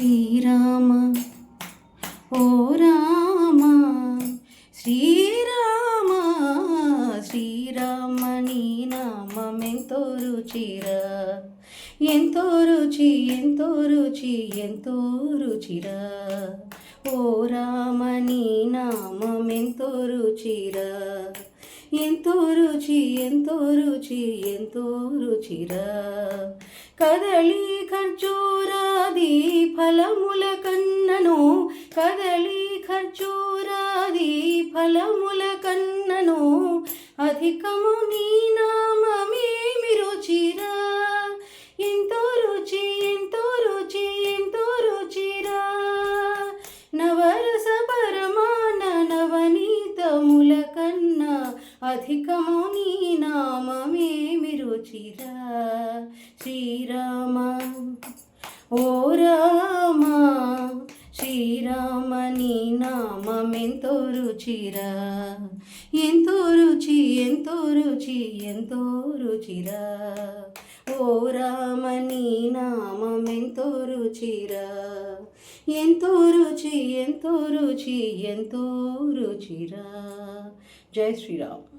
శ్రీరామ ఓ రామ శ్రీరామ శ్రీరామ నీ నామమెంతో రుచిరా ఎంతో రుచి ఎంతో రుచి ఎంతో రుచిరా ఓ రామ నీ నామమెంతో రుచిరా ఎంతో రుచి ఎంతో రుచి ఎంతో రుచిరా కదలి ఖర్జూరాది ఫలముల కన్నను కదలి ఖర్జూరాది ఫలముల కన్నను అధికము నీ నామమేమి రుచిరా ఎంతో రుచి ఎంతో రుచి ఎంతో రుచిరా నవరస పరమాన నవనీతముల కన్నా అధికము నీ నామమేమి రుచిరా శ్రీరామ ఓ రామ శ్రీరామ నీ నామమెంతో రుచిరా ఎంతో రుచి ఎంతో రుచి ఎంతో రుచిరా ఓ రామ నీ నామమెంతో రుచిరా ఎంతో రుచి ఎంతో రుచి ఎంతో రుచిరా. జై శ్రీరామ్.